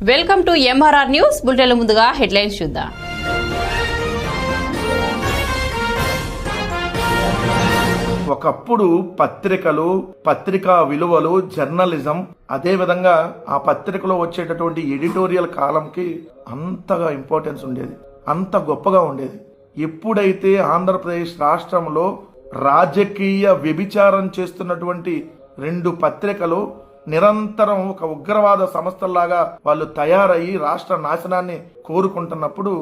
Welcome to MRR news బులెటిన్ల ముందుగా headlines చూద్దాం. ఒకప్పుడు పత్రికలు, పత్రికా విలువలు, జర్నలిజం, అదే విధంగా ఆ పత్రికలో వచ్చేటటువంటి ఎడిటోరియల్ కాలంకి అంతగా ఇంపార్టెన్స్ ఉండేది, అంత గొప్పగా ఉండేది. ఎప్పుడైతే ఆంధ్రప్రదేశ్ రాష్ట్రంలో రాజకీయ వ్యభిచారం చేస్తున్నటువంటి 2 పత్రికలు నిరంతరం ఒక ఉగ్రవాద సంస్థల్లాగా వాళ్ళు తయారయ్యి రాష్ట్ర నాశనాన్ని కోరుకుంటున్నప్పుడు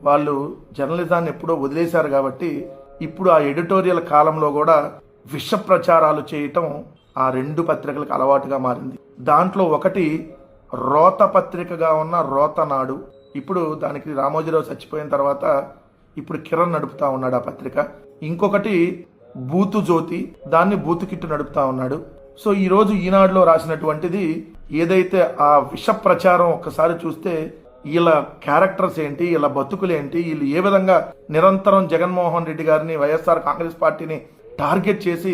వాళ్ళు జర్నలిజాన్ని ఎప్పుడో వదిలేశారు. కాబట్టి ఇప్పుడు ఆ ఎడిటోరియల్ కాలంలో కూడా విష ప్రచారాలు చేయటం ఆ 2 పత్రికలకు అలవాటుగా మారింది. దాంట్లో ఒకటి రోత పత్రికగా ఉన్న రోతనాడు. ఇప్పుడు దానికి రామోజీరావు చచ్చిపోయిన తర్వాత ఇప్పుడు కిరణ్ నడుపుతా ఉన్నాడు ఆ పత్రిక. ఇంకొకటి బూతు జ్యోతి, దాన్ని బూతు కిట్టు నడుపుతా ఉన్నాడు. సో ఈరోజు ఈనాడులో రాసినటువంటిది ఏదైతే ఆ విష ప్రచారం ఒక్కసారి చూస్తే వీళ్ళ క్యారెక్టర్స్ ఏంటి, వీళ్ళ బతుకులేంటి, వీళ్ళు ఏ విధంగా నిరంతరం జగన్మోహన్ రెడ్డి గారిని, వైఎస్ఆర్ కాంగ్రెస్ పార్టీని టార్గెట్ చేసి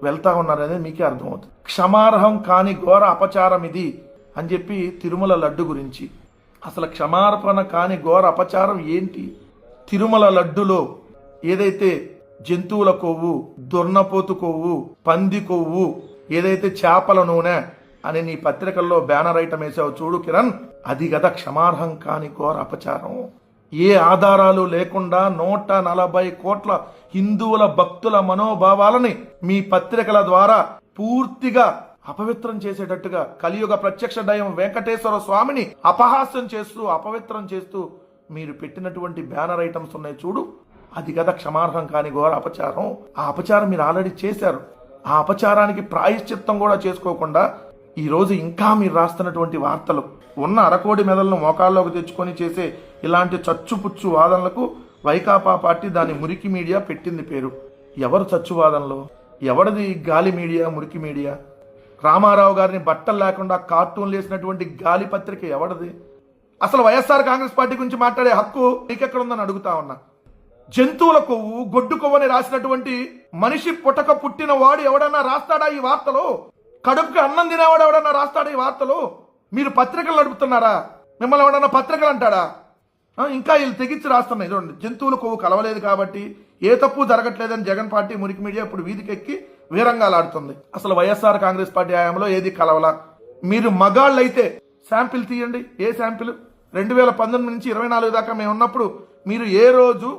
వెళ్తా ఉన్నారనేది మీకే అర్థమవుతుంది. క్షమార్హం కాని ఘోర అపచారం ఇది అని చెప్పి తిరుమల లడ్డు గురించి. అసలు క్షమార్పణ కాని ఘోర అపచారం ఏంటి? తిరుమల లడ్డులో ఏదైతే జంతువుల కొవ్వు, దుర్నపోతు కొవ్వు, పంది కొవ్వు, ఏదైతే చేపల నూనె అని నీ పత్రికల్లో బ్యానర్ ఐటమ్ వేసావు చూడు కిరణ్, అది కదా క్షమార్హం కాని ఘోర అపచారం. ఏ ఆధారాలు లేకుండా 140 కోట్ల హిందువుల భక్తుల మనోభావాలని మీ పత్రికల ద్వారా పూర్తిగా అపవిత్రం చేసేటట్టుగా కలియుగ ప్రత్యక్ష దైవం వెంకటేశ్వర స్వామిని అపహాస్యం చేస్తూ, అపవిత్రం చేస్తూ మీరు పెట్టినటువంటి బ్యానర్ ఐటమ్స్ ఉన్నాయి చూడు, అది కదా క్షమార్హం కాని ఘోర అపచారం. ఆ అపచారం మీరు ఆల్రెడీ చేశారు. ఆ అపచారానికి ప్రాయశ్చిత్తం కూడా చేసుకోకుండా ఈరోజు ఇంకా మీరు రాస్తున్నటువంటి వార్తలు, ఉన్న అరకోడి మెదలను మోకాల్లోకి తెచ్చుకొని చేసే ఇలాంటి చచ్చుపుచ్చు వాదనలకు వైకాపా పార్టీ దాని మురికి మీడియా పెట్టింది పేరు. ఎవరు చచ్చువాదనలో? ఎవరిది గాలి మీడియా, మురికి మీడియా? రామారావు గారిని బట్టలు లేకుండా కార్టూన్లు వేసినటువంటి గాలి పత్రిక ఎవరిది? అసలు వైఎస్ఆర్ కాంగ్రెస్ పార్టీ గురించి మాట్లాడే హక్కు నీకెక్కడుందని అడుగుతా ఉన్నా. జంతువుల కొవ్వు, గొడ్డు కొవ్వని రాసినటువంటి మనిషి పుట్టక పుట్టిన వాడు ఎవడన్నా రాస్తాడా ఈ వార్తలు? కడుపుకి అన్నం తినేవాడు ఎవడన్నా రాస్తాడా ఈ వార్తలు? మీరు పత్రికలు నడుపుతున్నారా? మిమ్మల్ని ఎవడన్నా పత్రికలు అంటాడా? ఇంకా వీళ్ళు తెగించి రాస్తున్నాయి చూడండి. జంతువుల కొవ్వు కలవలేదు కాబట్టి ఏ తప్పు జరగట్లేదని జగన్ పార్టీ మురికి మీడియా ఇప్పుడు వీధికెక్కి వీరంగాలాడుతుంది. అసలు వైఎస్ఆర్ కాంగ్రెస్ పార్టీ హయాంలో ఏది కలవలా? మీరు మగాళ్ళైతే శాంపిల్ తీయండి. ఏ శాంపిల్? 2019 నుంచి 24 దాకా మేము ఉన్నప్పుడు మీరు ఏ రోజు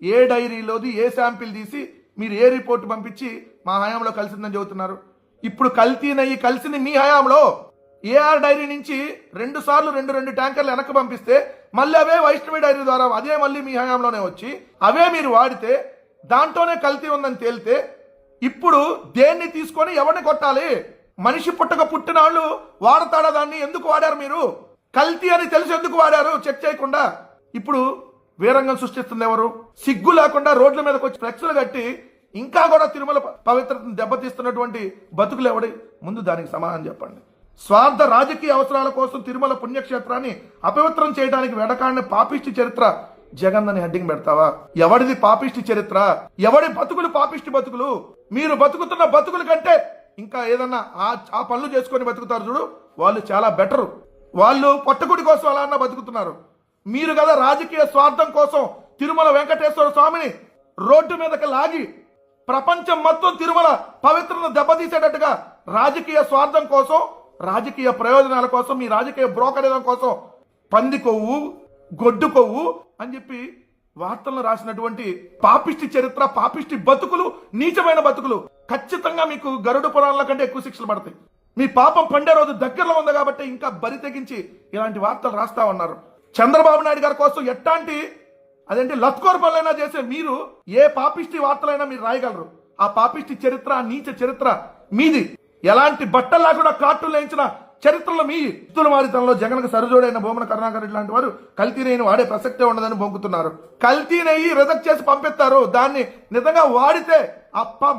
ఏ డైరీలోది ఏ శాంపిల్ తీసి మీరు ఏ రిపోర్ట్ పంపించి మా హయాంలో కలిసిందని చెబుతున్నారు? ఇప్పుడు కల్తీనయ్యి కలిసింది మీ హయాంలో. ఏఆర్ డైరీ నుంచి 2 సార్లు 2 ట్యాంకర్లు వెనక్కి పంపిస్తే మళ్ళీ అవే వైష్ణవి డైరీ ద్వారా అదే మళ్ళీ మీ హయాంలోనే వచ్చి అవే మీరు వాడితే దాంట్లోనే కల్తీ ఉందని తేలితే ఇప్పుడు దేన్ని తీసుకొని ఎవరిని కొట్టాలి? మనిషి పుట్టక పుట్టిన వాళ్ళు వాడతాడా దాన్ని? ఎందుకు వాడారు మీరు? కల్తీ అని తెలిసి ఎందుకు వాడారు చెక్ చేయకుండా? ఇప్పుడు వీరంగం సృష్టిస్తుంది ఎవరు? సిగ్గు లేకుండా రోడ్ల మీదకి వచ్చి ఫ్లెక్స్లు కట్టి ఇంకా కూడా తిరుమల పవిత్రతను దెబ్బతీస్తున్నటువంటి బతుకులు ఎవడి? ముందు దానికి సమాధానం చెప్పండి. స్వార్థ రాజకీయ అవసరాల కోసం తిరుమల పుణ్యక్షేత్రాన్ని అపవిత్రం చేయడానికి వెడకాడిన పాపిష్టి చరిత్ర జగన్ అని హెడ్డింగ్ పెడతావా? ఎవడిది పాపిష్టి చరిత్ర? ఎవడి బతుకులు పాపిష్టి బతుకులు? మీరు బతుకుతున్న బతుకుల కంటే ఇంకా ఏదన్నా ఆ పనులు చేసుకొని బతుకుతారు చూడు, వాళ్ళు చాలా బెటరు. వాళ్ళు పొట్టకుడి కోసం అలా అన్నా బతుకుతున్నారు. మీరు కదా రాజకీయ స్వార్థం కోసం తిరుమల వెంకటేశ్వర స్వామిని రోడ్డు మీదకి లాగి ప్రపంచం మొత్తం తిరుమల పవిత్రను దెబ్బతీసేటట్టుగా రాజకీయ స్వార్థం కోసం, రాజకీయ ప్రయోజనాల కోసం, మీ రాజకీయ బ్రోకరేజం కోసం పంది కొవ్వు, గొడ్డు కొవ్వు అని చెప్పి వార్తలను రాసినటువంటి పాపిష్టి చరిత్ర, పాపిష్టి బతుకులు, నీచమైన బతుకులు ఖచ్చితంగా మీకు గరుడ పురాణాల కంటే ఎక్కువ శిక్షలు పడతాయి. మీ పాపం పండే రోజు దగ్గరలో ఉంది కాబట్టి ఇంకా బరి తెగించి ఇలాంటి వార్తలు రాస్తా ఉన్నారు. చంద్రబాబు నాయుడు గారి కోసం ఎట్లాంటి అదేంటి లత్కోర్ పనులైనా చేసే మీరు ఏ పాపిష్టి వార్తలైనా మీరు రాయగలరు. ఆ పాపిష్టి చరిత్ర, నీచ చరిత్ర మీది. ఎలాంటి బట్టల్లా కూడా కార్టూన్లు వేయించిన చరిత్రలో మీ ఇస్తుల మారితనంలో జగన్కు సరిజోడైన భూమన కరుణాకర్ రెడ్డి లాంటి వారు కల్తీ నెయ్యిని వాడే ప్రసక్తే ఉండదని బొంకుతున్నారు. కల్తీ నెయ్యి రిజెక్ట్ చేసి పంపిస్తారు. దాన్ని నిజంగా వాడితే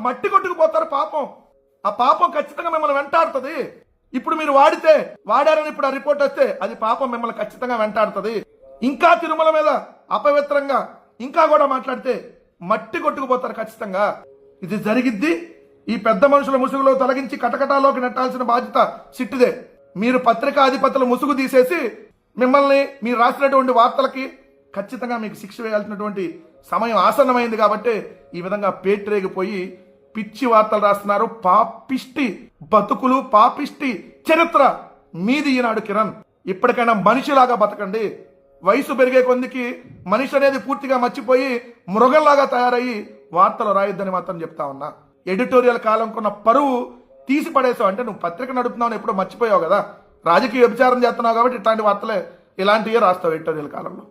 మట్టి కొట్టుకుపోతారు. పాపం, ఆ పాపం ఖచ్చితంగా మిమ్మల్ని వెంటాడుతుంది. ఇప్పుడు మీరు వాడారని ఇప్పుడు ఆ రిపోర్ట్ వస్తే అది పాపం మిమ్మల్ని ఖచ్చితంగా వెంటాడుతుంది. ఇంకా తిరుమల మీద అపవిత్రంగా ఇంకా కూడా మాట్లాడితే మట్టి కొట్టుకుపోతారు ఖచ్చితంగా. ఇది జరిగిద్ది. ఈ పెద్ద మనుషుల ముసుగులో తొలగించి కటకటాలోకి నెట్టాల్సిన బాధ్యత సిట్టిదే. మీరు పత్రికా అధిపతుల ముసుగు తీసేసి మిమ్మల్ని మీరు రాసినటువంటి వార్తలకి ఖచ్చితంగా మీకు శిక్ష వేయాల్సినటువంటి సమయం ఆసన్నమైంది కాబట్టి ఈ విధంగా పేట్రేగిపోయి పిచ్చి వార్తలు రాస్తున్నారు. పాపిష్టి బతుకులు, పాపిష్టి చరిత్ర మీది ఈనాడు. కిరణ్, ఇప్పటికైనా మనిషిలాగా బతకండి. వయసు పెరిగే కొందికి మనిషి అనేది పూర్తిగా మర్చిపోయి మృగంలాగా తయారయ్యి వార్తలు రాయొద్దని మాత్రం చెప్తా ఉన్నా. ఎడిటోరియల్ కాలం కొన్న పరువు తీసి పడేసావు. అంటే నువ్వు పత్రిక నడుపుతున్నావు ఎప్పుడో మర్చిపోయావు కదా. రాజకీయ వ్యభిచారం చేస్తున్నావు కాబట్టి ఇట్లాంటి వార్తలే ఇలాంటివే రాస్తావు ఎడిటోరియల్ కాలంలో.